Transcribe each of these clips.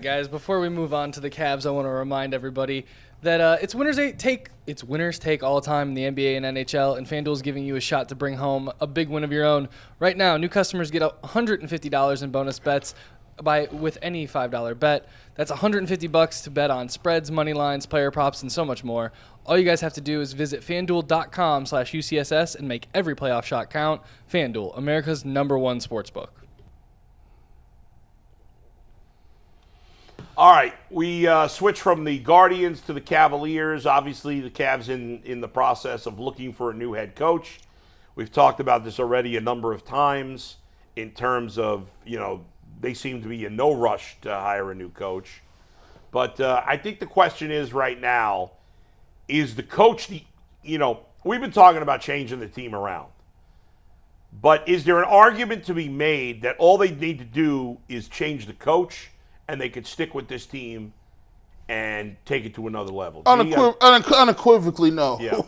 Guys, before we move on to the Cavs, I want to remind everybody that it's winners take all the time in the NBA and NHL, and FanDuel is giving you a shot to bring home a big win of your own. Right now, new customers get $150 in bonus bets with any $5 bet. That's $150 to bet on spreads, money lines, player props, and so much more. All you guys have to do is visit FanDuel.com/UCSS and make every playoff shot count. FanDuel, America's #1 sportsbook. All right, we switch from the Guardians to the Cavaliers. Obviously, the Cavs in the process of looking for a new head coach. We've talked about this already a number of times in terms of, they seem to be in no rush to hire a new coach. But I think the question is right now, is the coach we've been talking about changing the team around. But is there an argument to be made that all they need to do is change the coach and they could stick with this team and take it to another level? Unequivocally, no. Yeah.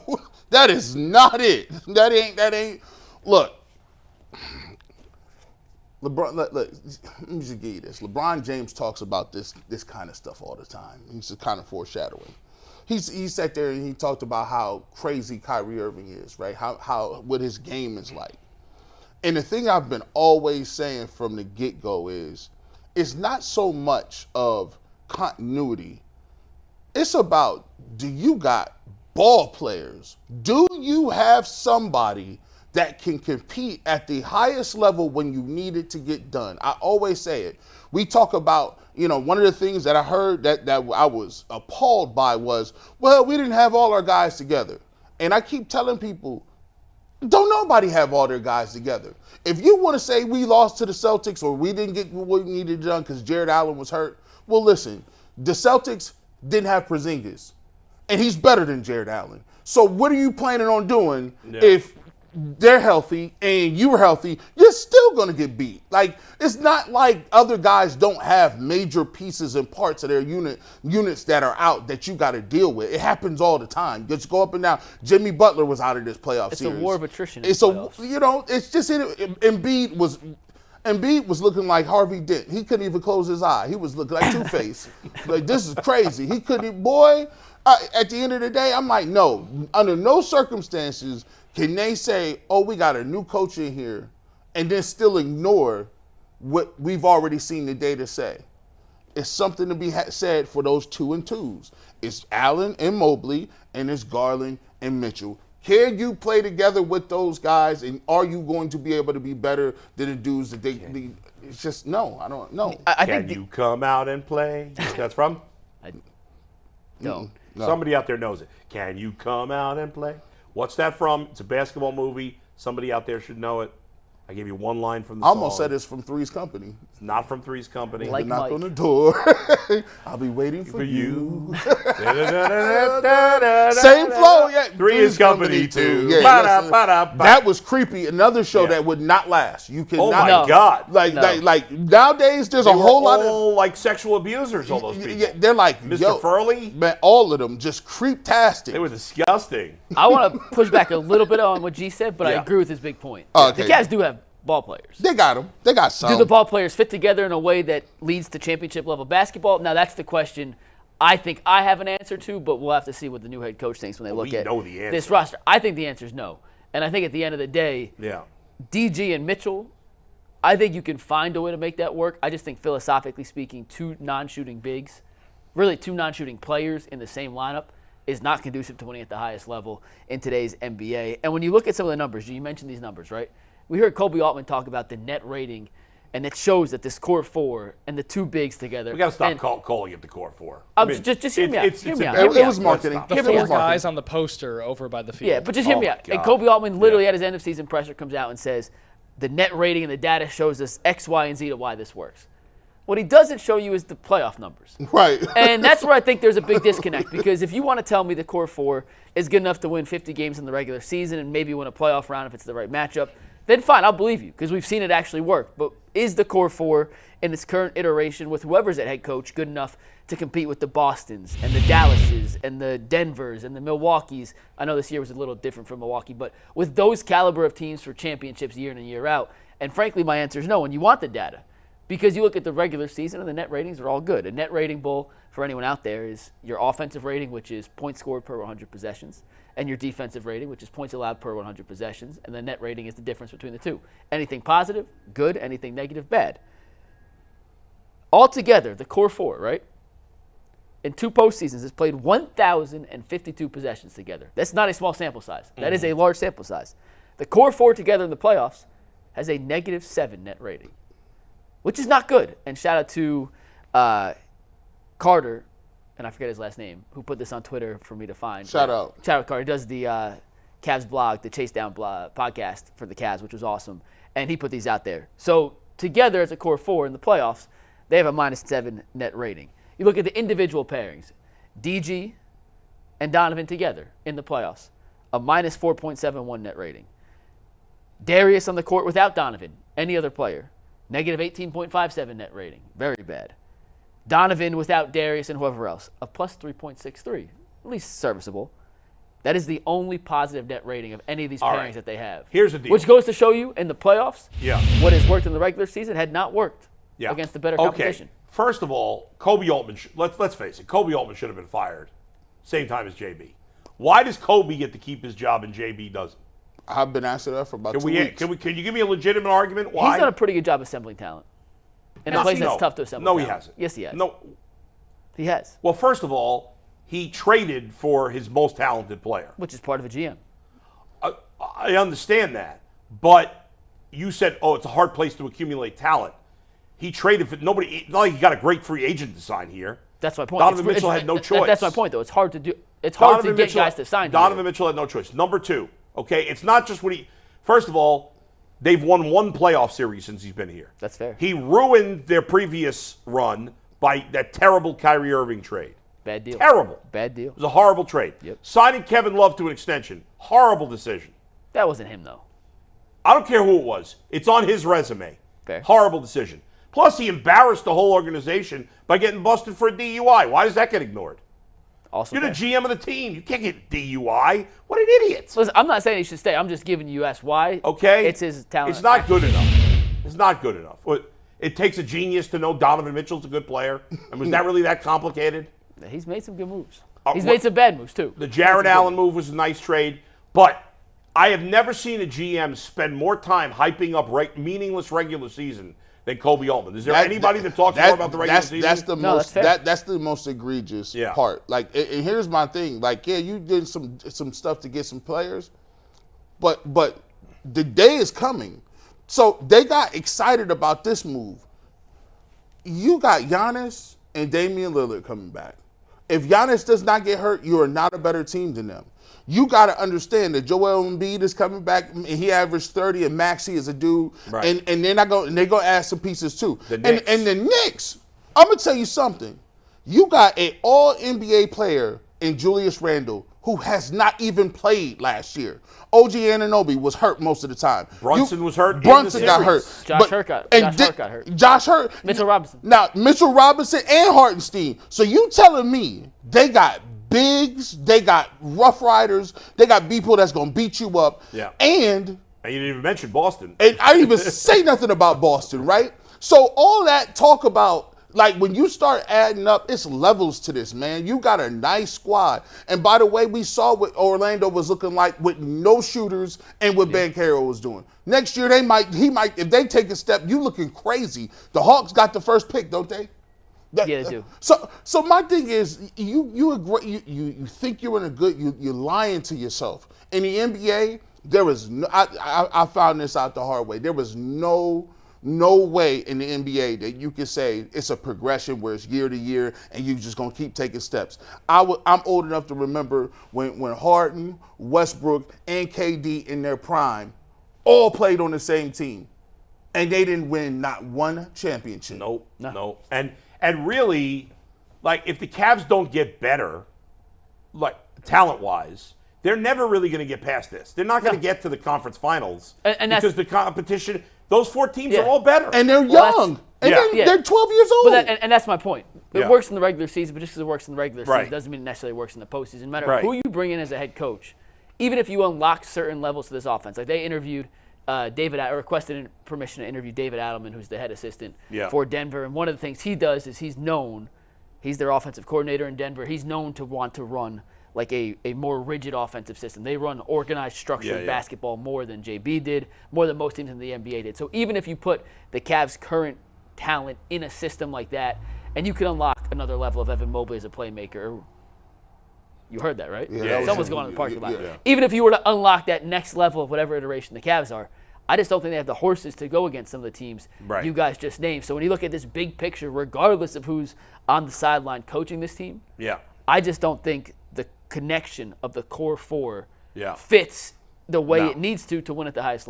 That is not it. That ain't. Look, LeBron. Look, let me just give you this. LeBron James talks about this kind of stuff all the time. He's just kind of foreshadowing. He sat there and he talked about how crazy Kyrie Irving is, right? How what his game is like. And the thing I've been always saying from the get-go is, it's not so much of continuity. It's about, do you got ball players? Do you have somebody that can compete at the highest level when you need it to get done? I always say it. We talk about, one of the things that I heard that I was appalled by was, well, we didn't have all our guys together. And I keep telling people, don't nobody have all their guys together. If you want to say we lost to the Celtics or we didn't get what we needed done because Jarrett Allen was hurt, well, listen, the Celtics didn't have Porzingis, and he's better than Jarrett Allen. So what are you planning on doing if they're healthy and you're healthy? You're still going to get beat. Like, it's not like other guys don't have major pieces and parts of their units that are out that you got to deal with. It happens all the time. Just go up and down. Jimmy Butler was out of this playoff series. It's a war of attrition. It's it's just Embiid was looking like Harvey Dent. He couldn't even close his eye. He was looking like Two-Face. Like, this is crazy. He couldn't, at the end of the day, I'm like, no, under no circumstances can they say, oh, we got a new coach in here, and then still ignore what we've already seen the data say? It's something to be said for those 2 and 2s. It's Allen and Mobley, and it's Garland and Mitchell. Can you play together with those guys, and are you going to be able to be better than the dudes that it's just, no, I don't know. Can you come out and play? That's from? No. Somebody out there knows it. Can you come out and play? What's that from? It's a basketball movie. Somebody out there should know it. I gave you one line from the song. I almost said it's from Three's Company. It's not from Three's Company. Like knock Mike. on the door. I'll be waiting for you. Same flow, yeah. Three's Company too. Yeah, that was creepy. Another show that would not last. You could Oh not. my God! Like nowadays, there's a whole lot of like sexual abusers. All those people. Yeah, they're like Mr. Furley. Man, all of them just creep-tastic. They were disgusting. I want to push back a little bit on what G said, but I agree with his big point. Okay. The Cavs do have ball players. They got them. They got some. Do the ball players fit together in a way that leads to championship-level basketball? Now, that's the question I think I have an answer to, but we'll have to see what the new head coach thinks when they look at this roster. I think the answer is no. And I think at the end of the day, DG and Mitchell, I think you can find a way to make that work. I just think philosophically speaking, 2 non-shooting bigs, really 2 non-shooting players in the same lineup, is not conducive to winning at the highest level in today's NBA. And when you look at some of the numbers, you mentioned these numbers, right? We heard Kobe Altman talk about the net rating, and it shows that this core 4 and the 2 bigs together. We got to stop calling it the core 4. Just hear me out. It was marketing. The 4 guys on the poster over by the field. Yeah, but just hear me out. And Kobe Altman literally at his end of season presser comes out and says, the net rating and the data shows us X, Y, and Z to why this works. What he doesn't show you is the playoff numbers. Right. And that's where I think there's a big disconnect, because if you want to tell me the core 4 is good enough to win 50 games in the regular season and maybe win a playoff round if it's the right matchup, then fine, I'll believe you, because we've seen it actually work. But is the core 4 in its current iteration with whoever's at head coach good enough to compete with the Bostons and the Dallases and the Denvers and the Milwaukees? I know this year was a little different from Milwaukee, but with those caliber of teams for championships year in and year out? And frankly, my answer is no, and you want the data. Because you look at the regular season and the net ratings are all good. A net rating bowl, for anyone out there, is your offensive rating, which is points scored per 100 possessions, and your defensive rating, which is points allowed per 100 possessions, and the net rating is the difference between the two. Anything positive, good. Anything negative, bad. Altogether, the core four, right, in 2 postseasons has played 1,052 possessions together. That's not a small sample size. That is a large sample size. The core four together in the playoffs has a -7 net rating, which is not good. And shout out to Carter, and I forget his last name, who put this on Twitter for me to find. Shout out Carter. He does the Cavs blog, the Chase Down podcast for the Cavs, which was awesome. And he put these out there. So together as a core four in the playoffs, they have a -7 net rating. You look at the individual pairings, DG and Donovan together in the playoffs, a -4.71 net rating. Darius on the court without Donovan, any other player, -18.57 net rating, very bad. Donovan without Darius and whoever else, a +3.63, at least serviceable. That is the only positive net rating of any of these pairings that they have. Here's the deal. Which goes to show you in the playoffs, yeah, what has worked in the regular season had not worked against the better competition. First of all, Kobe Altman, let's face it, Kobe Altman should have been fired same time as JB. Why does Kobe get to keep his job and JB doesn't? I've been asking that for about 2 weeks. Can you give me a legitimate argument why? He's done a pretty good job assembling talent. In a place that's tough to assemble talent. No, he hasn't. Yes, he has. No. He has. Well, first of all, he traded for his most talented player. Which is part of a GM. I understand that. But you said, it's a hard place to accumulate talent. He traded for nobody. It's not like he got a great free agent to sign here. That's my point. Donovan Mitchell had no choice. That's my point, though. It's hard to do. It's hard to get guys to sign. Donovan Mitchell had no choice. Number 2, okay, it's not just what he. First of all, they've won 1 playoff series since he's been here. That's fair. He ruined their previous run by that terrible Kyrie Irving trade. Bad deal. Terrible. Bad deal. It was a horrible trade. Yep. Signing Kevin Love to an extension. Horrible decision. That wasn't him, though. I don't care who it was. It's on his resume. Fair. Horrible decision. Plus, he embarrassed the whole organization by getting busted for a DUI. Why does that get ignored? Also You're fair. the GM of the team. You can't get DUI. What an idiot. Listen, I'm not saying he should stay. I'm just giving you why. Okay. It's his talent. It's not good enough. It's not good enough. It takes a genius to know Donovan Mitchell's a good player. And was that really that complicated? He's made some good moves. He's made some bad moves, too. The Jarrett Allen move was a nice trade. But I have never seen a GM spend more time hyping up meaningless regular season than Kobe Altman. Is there anybody that talks more about the regular season? That's the most egregious part. Like, and here's my thing. Like, you did some stuff to get some players, but the day is coming. So they got excited about this move. You got Giannis and Damian Lillard coming back. If Giannis does not get hurt, you are not a better team than them. You got to understand that Joel Embiid is coming back, and he averaged 30, and Maxey is a dude, right. and they're going to add some pieces too. And the Knicks, I'm going to tell you something. You got an all-NBA player in Julius Randle who has not even played last year. OG Anunoby was hurt most of the time. Brunson was hurt. Brunson got hurt. Josh Hurt got hurt. Josh Hurt. Mitchell Robinson. Now, Mitchell Robinson and Hartenstein. So you telling me they got bigs, they got rough riders, they got people that's going to beat you up. Yeah. And you didn't even mention Boston. And I didn't even say nothing about Boston, right? So all that talk about, like, when you start adding up, it's levels to this, man. You got a nice squad. And by the way, we saw what Orlando was looking like with no shooters and what Banchero was doing. Next year, he might, if they take a step, you looking crazy. The Hawks got the first pick, don't they? Yeah, they do. So my thing is, you agree, you think you're in a good, you're lying to yourself. In the NBA, there is no, I found this out the hard way. There was no way in the NBA that you can say it's a progression where it's year to year and you're just going to keep taking steps. I'm old enough to remember when Harden, Westbrook, and KD in their prime all played on the same team, and they didn't win not one championship. No. And really, like, if the Cavs don't get better, like, talent-wise, they're never really going to get past this. They're not going to get to the conference finals because the competition, those 4 teams are all better. And they're young. They're 12 years old. And that's my point. It works in the regular season, but just because it works in the regular season doesn't mean it necessarily works in the postseason. No matter who you bring in as a head coach, even if you unlock certain levels to this offense, like they interviewed requested permission to interview David Adelman, who's the head assistant for Denver. And one of the things he does is he's their offensive coordinator in Denver. He's known to want to run like a more rigid offensive system. They run organized, structured basketball more than JB did, more than most teams in the NBA did. So even if you put the Cavs' current talent in a system like that, and you can unlock another level of Evan Mobley as a playmaker. You heard that, right? Yeah, Someone's going in the parking lot. Yeah. Even if you were to unlock that next level of whatever iteration the Cavs are, I just don't think they have the horses to go against some of the teams you guys just named. So when you look at this big picture, regardless of who's on the sideline coaching this team, I just don't think the connection of the core four fits the way it needs to win at the highest level.